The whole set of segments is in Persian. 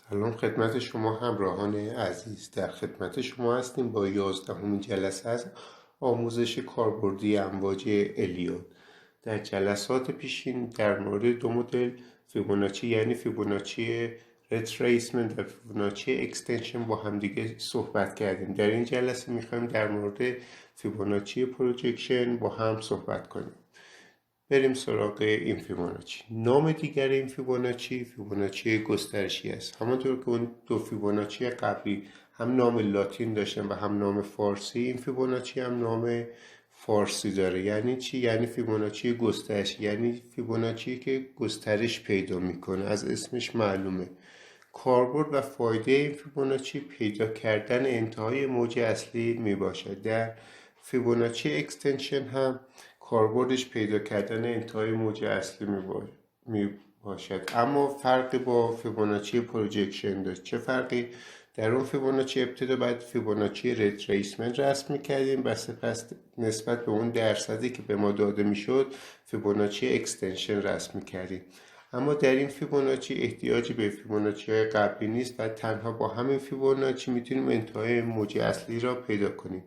سلام خدمت شما همراهان عزیز. در خدمت شما هستیم با 11مین جلسه از آموزش کاربردی امواج الیوت. در جلسات پیشین در مورد دو مدل فیبوناچی یعنی فیبوناچی ریتریسمنت و فیبوناچی اکستنشن با همدیگه صحبت کردیم. در این جلسه میخوایم در مورد فیبوناچی پروجکشن با هم صحبت کنیم. بریم سراغ این فیبوناچی. نام دیگر این فیبوناچی گسترشی است. همانطور که اون دو فیبوناچی قبلی هم نام لاتین داشتن و هم نام فارسی، این فیبوناچی هم نام فارسی داره. یعنی چی؟ یعنی فیبوناچی گسترشی، یعنی فیبوناچی که گسترش پیدا میکنه. از اسمش معلومه. کاربرد و فایده این فیبوناچی پیدا کردن انتهای موج اصلی میباشد. در فیبوناچی اکستنشن هم کاربردش پیدا کردن انتهای موج اصلی می باشد. اما فرقی با فیبوناچی پروجکشن داشت. چه فرقی؟ در اون فیبوناچی ابتدا باید فیبوناچی ریتریسمنت رسم میکردیم و سپس نسبت به اون درصدی که به ما داده میشد فیبوناچی اکستنشن رسم میکردیم. اما در این فیبوناچی احتیاجی به فیبوناچی های قبلی نیست و تنها با همین فیبوناچی میتونیم انتهای موج اصلی را پیدا کنیم.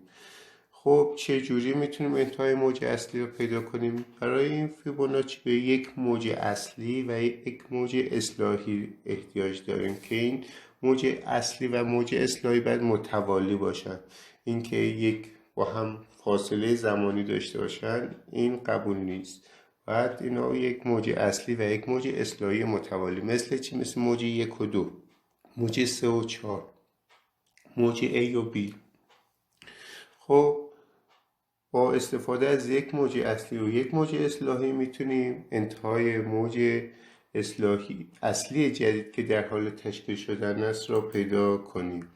خب چه جوری میتونیم انتهای موج اصلی رو پیدا کنیم؟ برای این فیبوناچی به یک موج اصلی و یک موج اصلاحی احتیاج داریم که این موج اصلی و موج اصلاحی باید متوالی باشن. اینکه یک با هم فاصله زمانی داشته باشن این قبول نیست. بعد اینا یک موج اصلی و یک موج اصلاحی متوالی. مثل چی؟ مثل موج 1 و 2، موج 3 و 4، موج A و B. خب با استفاده از یک موج اصلی و یک موج اصلاحی میتونیم انتهای موج اصلی جدید که در حال تشکیل شدن است را پیدا کنیم.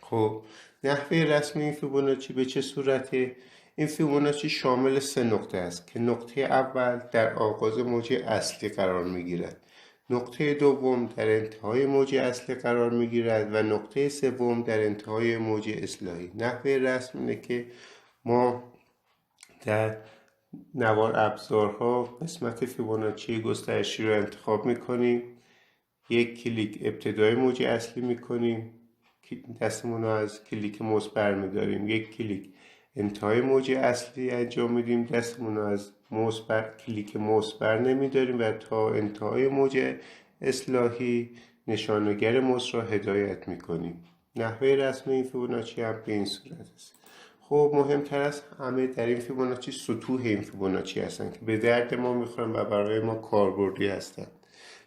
خب نحوه رسم این فیبوناچی به چه صورته؟ این فیبوناچی شامل 3 نقطه است که نقطه اول در آغاز موج اصلی قرار میگیرد، نقطه دوم در انتهای موج اصلی قرار میگیرد و نقطه سوم در انتهای موج اصلاحی. نحوه رسم اینه که ما در نوار ابزارها قسمت فیبوناچی گسترشی رو انتخاب میکنیم، یک کلیک ابتدای موج اصلی میکنیم، دستمون رو از کلیک مثبت میداریم، یک کلیک انتهای موج اصلی انجام میدیم، دستمون رو از کلیک مثبت نمیداریم و تا انتهای موج اصلاحی نشانگر مثبت را هدایت میکنیم. نحوه رسم این فیبوناچی هم به این صورت است. خب مهمتر از همه در این فیبوناچی سطوح این فیبوناچی هستن که به درد ما میخورن و برای ما کاربردی هستن.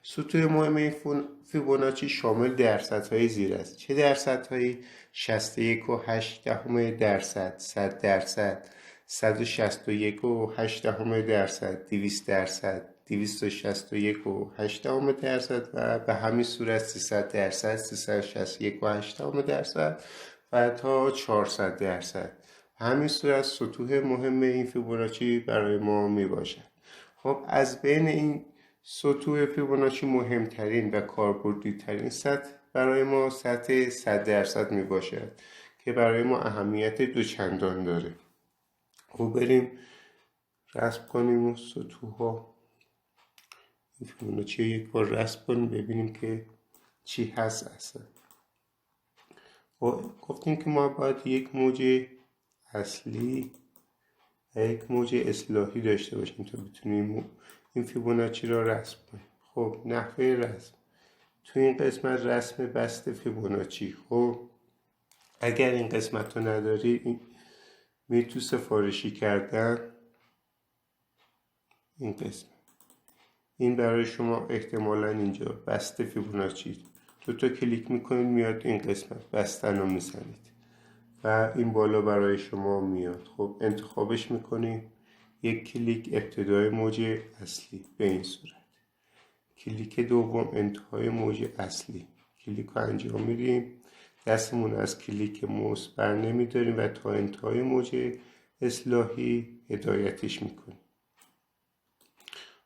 سطوح مهم این فیبوناچی شامل درصدهای زیر است. چه درصدهایی؟ 61.8 درصد، 100 درصد، 161.8 درصد، 200 درصد، 261.8 درصد و به همین صورت 300 درصد، 361.8 درصد و تا 400 درصد. همین صورت سطوح مهم این فیبوناچی برای ما می باشد. خب از بین این سطوح فیبوناچی مهمترین و کاربردی ترین سطح برای ما سطح 100 درصد می باشد که برای ما اهمیت دوچندان داره. خب بریم رسم کنیم اون سطوح ها. این فیبوناچی یک بار رسم کنیم ببینیم که چی هست اصلا. گفتیم که ما باید یک موج اصلی و یک موج اصلاحی داشته باشیم تا بتونیم این فیبوناچی را رسم کنیم. خب نحوه رسم تو این قسمت رسم بسته فیبوناچی. خب اگر این قسمت رو نداری می تو سفارشی کردن این قسمت، این برای شما احتمالا اینجا بسته فیبوناچی، تا کلیک میکنید میاد این قسمت بستن رو میزنید و این بالا برای شما میاد. خب انتخابش میکنیم، یک کلیک ابتدای موج اصلی به این صورت، کلیک دوم انتهای موج اصلی، کلیک رو انجام میدیم، دستمون از کلیک مثبت نمیداریم و تا انتهای موج اصلاحی هدایتش میکنیم.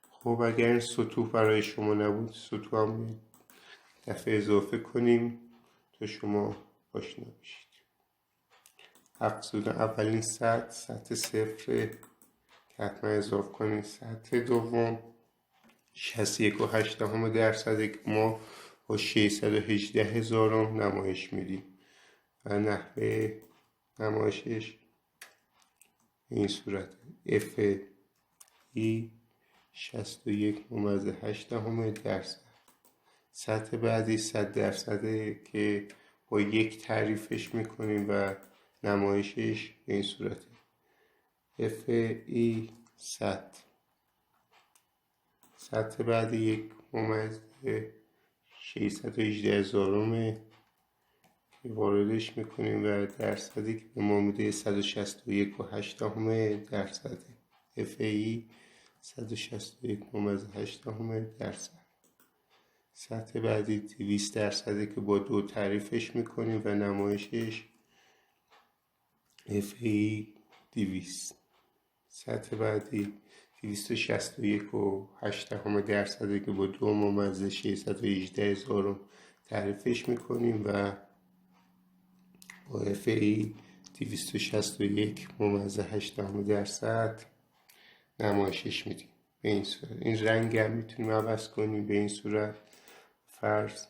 خب اگر این سطوح برای شما نبود سطوح هم دفعه اضافه کنیم تا شما آشنا بشید. افزودن اولین سطح 0 که حتما اضافه کنید. سطح دوم 61.8 درصد که ما با 618,000 نمایش میدیم و نحوه نمایشش این صورت اف ای 61.8 سطح بعدی 100% که با 1 تعریفش میکنیم و نمایشش به این صورته اف ای 100 سطح بعدی 1.618 که واردش میکنیم و درصدی که به ما میده 161.8 اف ای 161.8 سطح بعدی 200% که با 2 تعریفش میکنیم و نمایشش اف ای 200 سطح بعدی 261.8 که با 2.618,000 تعریفش میکنیم و با اف ای 261.8 نمایشش میدیم به این صورت. این رنگ هم میتونیم عوض کنیم به این صورت فرض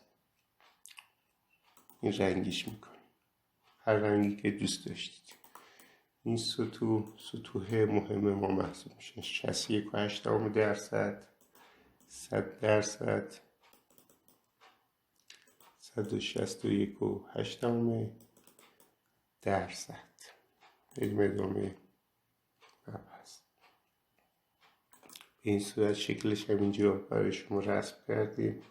این رنگیش میکنیم هر رنگی که دوست داشتید. این سطوح مهم ما محسوب میشه 61.8 100% 161.8 بریم ادامه مبحث. به این صورت شکلش هم اینجا برای شما رسم کردیم.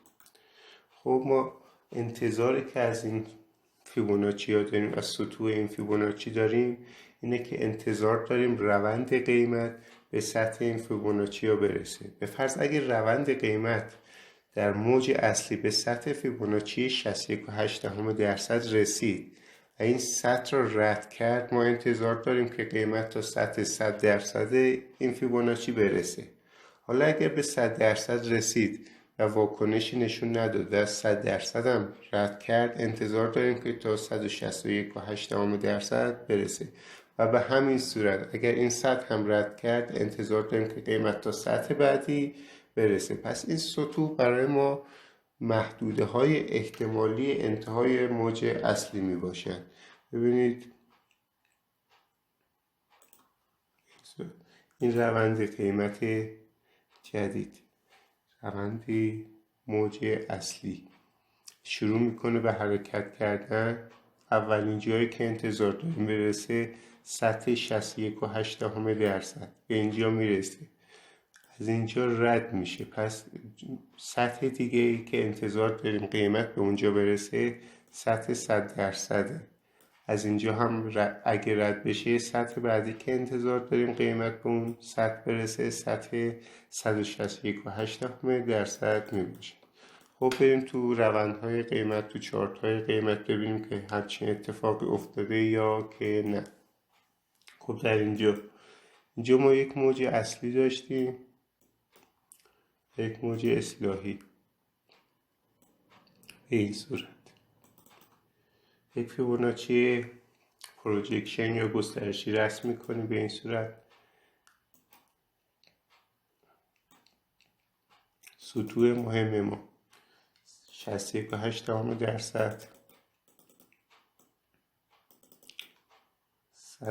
خب ما انتظاری که از این فیبوناچی ها داریم از سطوح این فیبوناچی داریم اینه که انتظار داریم روند قیمت به سطح این فیبوناچی ها برسه. به فرض اگر روند قیمت در موج اصلی به سطح فیبوناچی 61.8 رسید و این سطح را رد کرد ما انتظار داریم که قیمت تا سطح 100% این فیبوناچی برسه. حالا اگر به 100% رسید و واکنشی نشون نداد و 100% هم رد کرد انتظار داریم که تا 161.8 برسه و به همین صورت اگر این سطح هم رد کرد انتظار داریم که قیمت تا سطح بعدی برسه. پس این سطوح برای ما محدوده های احتمالی انتهای موج اصلی می باشند. ببینید این روند قیمت جدید روندی موج اصلی شروع میکنه به حرکت کردن. اولین جایی که انتظار داریم برسه سطح 61.8 به اینجا میرسه از اینجا رد میشه. پس سطح دیگه ای که انتظار داریم قیمت به اونجا برسه سطح 100%. از اینجا هم اگه رد بشه سطح بعدی که انتظار داریم قیمت به اون سطح برسه سطح 161.8 میباشه. خب بریم تو روندهای قیمت تو چارت‌های قیمت ببینیم که همچین اتفاقی افتاده یا که نه. خب در اینجا ما یک موج اصلی داشتیم یک موج اصلاحی به این صورت یک فیبوناچی پروجکشن یا گسترشی رسم میکنیم به این صورت. سطوح مهم ما 61.8 100%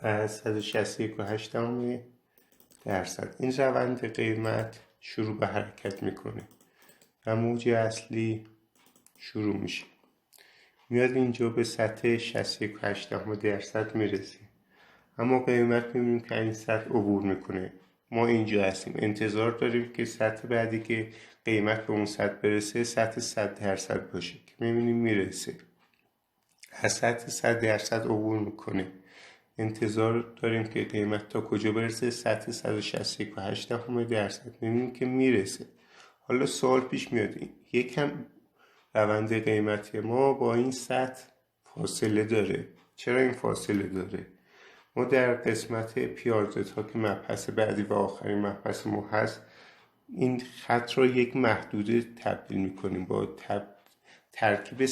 و 161.8 این روند قیمت شروع به حرکت میکنه و موج اصلی شروع میشه میاد اینجا به سطح 61.8 میرسه اما قیمت میبینیم که این سطح عبور میکنه. ما اینجا هستیم انتظار داریم که سطح بعدی که قیمت به اون سطح برسه سطح 100% باشه که میبینیم میرسه از سطح 100% عبور میکنه. انتظار داریم که قیمت تا کجا برسه سطح 161.8 میبینیم که میرسه. حالا سوال پیش میاد یکم روند قیمتی ما با این سطح فاصله داره. چرا این فاصله داره؟ ما در قسمت پیارزت ها که مبحث بعدی و آخرین مبحث ما هست این خط را یک محدوده تبدیل میکنیم با ترکیب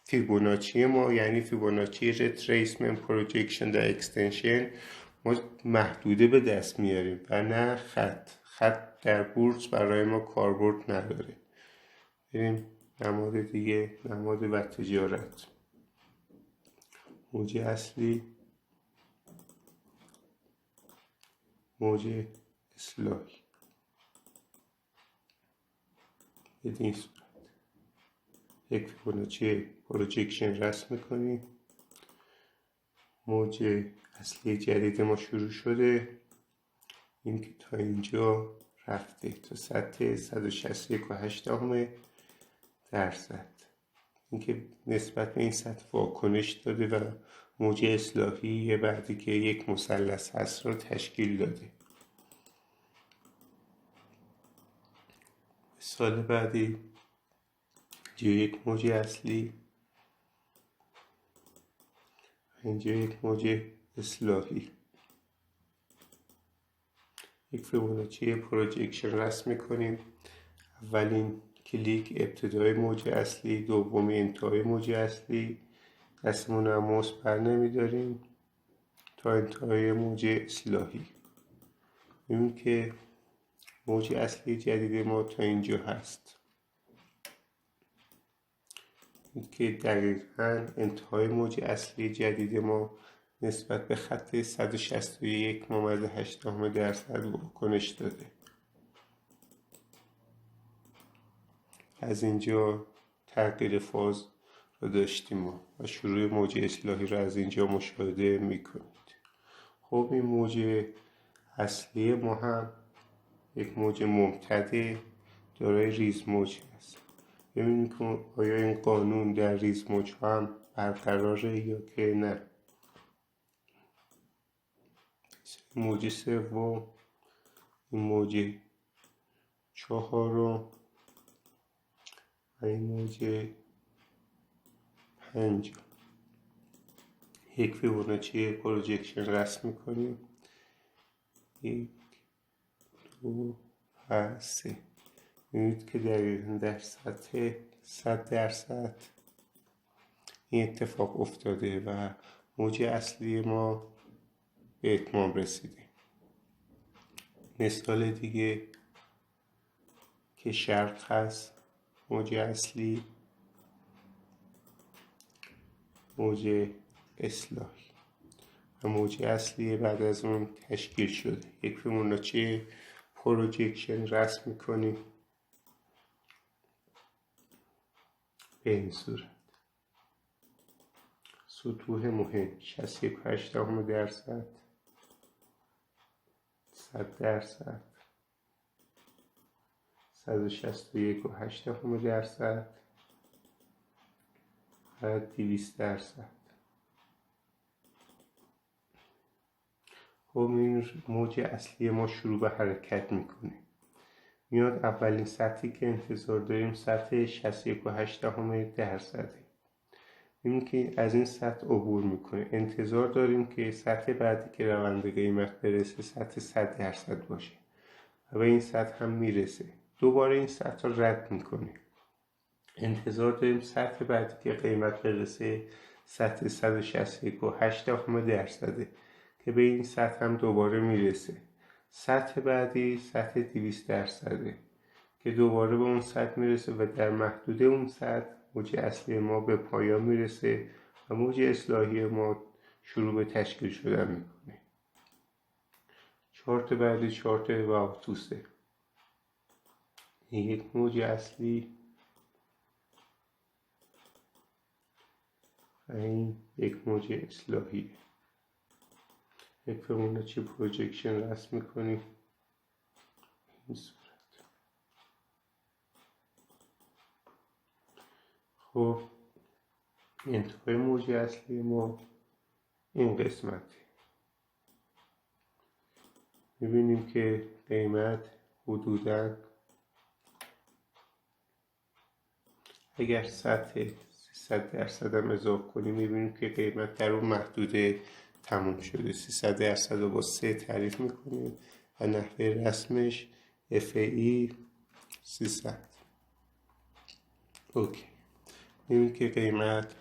فیبوناچی ما یعنی فیبوناچی ریتریسمنت پروجکشن در اکستنشن ما محدوده به دست میاریم و نه خط خط در بورس برای ما کاربرد نداره. بریم نماد دیگه، نماد و تجارت. موج اصلی، موج اصلاحی. بدین صورت یک فیبوناچی پروجکشن رسم میکنیم. موج اصلی جدید ما شروع شده، این که تا اینجا رفته تا سطح 161.8%. این که نسبت به این سطح واکنش داده و موج اصلاحی بعدی که یک مثلث هست رو تشکیل داده. سال بعدی اینجا یک موج اصلی، اینجا یک موج اصلاحی. یک فیبوناچی پروجکشن رسم میکنیم. اولین کلیک ابتدای موج اصلی، دومی انتهای موج اصلی. دستمون رو موس بر نمیداریم تا انتهای موج اصلاحی. میبینیم که موج اصلی جدید ما تا اینجا هست، این که دقیقاً انتهای موج اصلی جدید ما نسبت به خط 161.8% واکنش داده. از اینجا تغییر فاز رو داشتیم ما و شروع موج اصلاحی رو از اینجا مشاهده میکنید. خب این موج اصلی ما هم یک موج ممتد دارای ریز موج هست. ببینیم که آیا این قانون در ریز موج هم برقراره یا که نه. موج سوم، این موج چهارم و این موج پنجم. یک فیبوناچی پروجکشن رسم میکنیم. 1 2 و 3. میبینید که در سطح 100% این اتفاق افتاده و موج اصلی ما به اتمام رسیده. مثال دیگه که شرق هست، موج اصلی، موج اصلاحی و موج اصلی بعد از اون تشکیل شده. یک فیبوناچی پروجکشن رسم میکنیم به این صورت. سطوح مهم 61.8%، 100%، 161.8% و 200%. خب این موج اصلی ما شروع به حرکت میکنه. میاد اولین سطحی که انتظار داریم سطح 61.8%. این که از این سطح عبور میکنه. انتظار داریم که سطح بعدی که روند قیمت برسه سطح 100% باشه و به این سطح هم میرسه. دوباره این سطح رو رد میکنه. انتظار داریم سطح بعدی که قیمت برسه سطح 161.8% که به این سطح هم دوباره میرسه. سطح بعدی سطح 200% که دوباره به اون سطح میرسه و در محدوده اون سطح موج اصلی ما به پایان میرسه و موج اصلاحی ما شروع به تشکیل شدن میکنه. چارت بعدی چارت واوتوسه. یک موج اصلی و این یک موج اصلاحی. یک فیبوناچی پروجکشن رسم میکنیم این صورت. خب انتهای موج اصلی ما این قسمته. میبینیم که قیمت حدوداً اگر سطح 300% هم اضافه کنیم میبینیم که قیمت در اون محدوده تموم شده. 300% رو با 3 تعریف میکنیم و نحوه رسمش FAE 300. اوکی. میبینیم که قیمت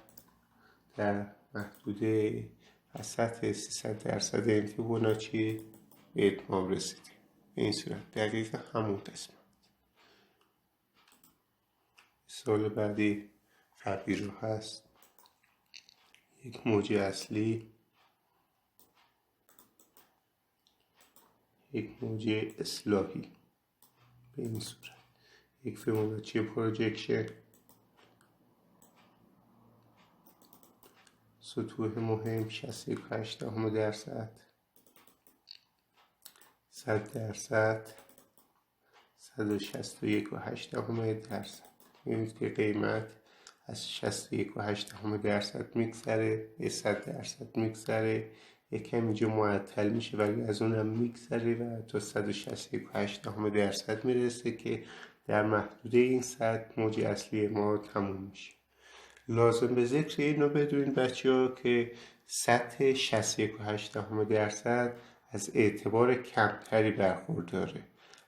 در محدوده و سطح 300% این فیبوناچی به اتمام رسیده. به این صورت دقیق همون قسمت. مثال بعدی قبلی رو هست. یک موج اصلی، یک موج اصلاحی به این صورت. یک فیبوناچی پروژکشن، سطوح مهم 61.8%، 100%، 161.8%. می‌بینید که قیمت از 61.8% میگذره، 100% میگذره، یکم اینجا معطل میشه ولی از اونم میگذره و تا 161.8% میرسه که در محدوده این سطح موج اصلی ما تموم میشه. لازم به ذکر اینو بدونید بچه‌ها که سطح 61.8% از اعتبار کمتری برخورداره.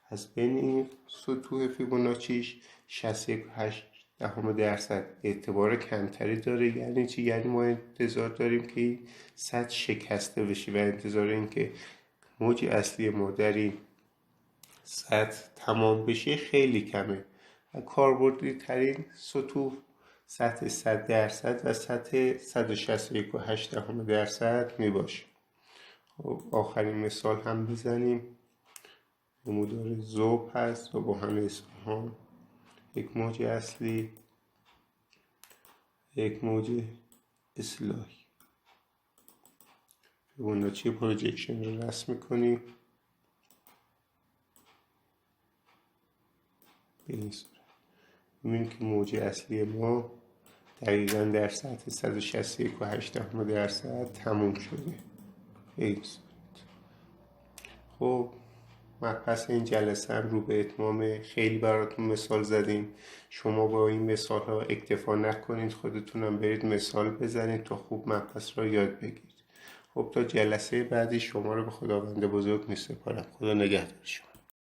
از بین این سطوح فیبوناچیش 61.8% اعتبار کمتری داره. یعنی چی؟ یعنی ما انتظار داریم که این سطح شکسته بشه و انتظار این که موج اصلی ما در این سطح تمام بشه خیلی کمه و کاربردی ترین سطوح سطح 100% و سطح 161.8% میباشه. آخرین مثال هم بزنیم. نمودار ذوب هست و با همه اصفهان، یک موج اصلی، یک موج اصلاحی. فیبوناچی پروژکشن رو رسم میکنیم به این صورت. میبینیم که موج اصلی ما دقیقا در سطح 161.8% تموم شده به این صورت. خب پس این جلسه هم رو به اتمام. خیلی براتون مثال زدیم. شما با این مثال ها اکتفا نکنید، خودتونم برید مثال بزنید تا خوب مبحث را یاد بگیرید. خب تا جلسه بعدی شما رو به خداوند بزرگ میسپارم. خدا نگهدار شما.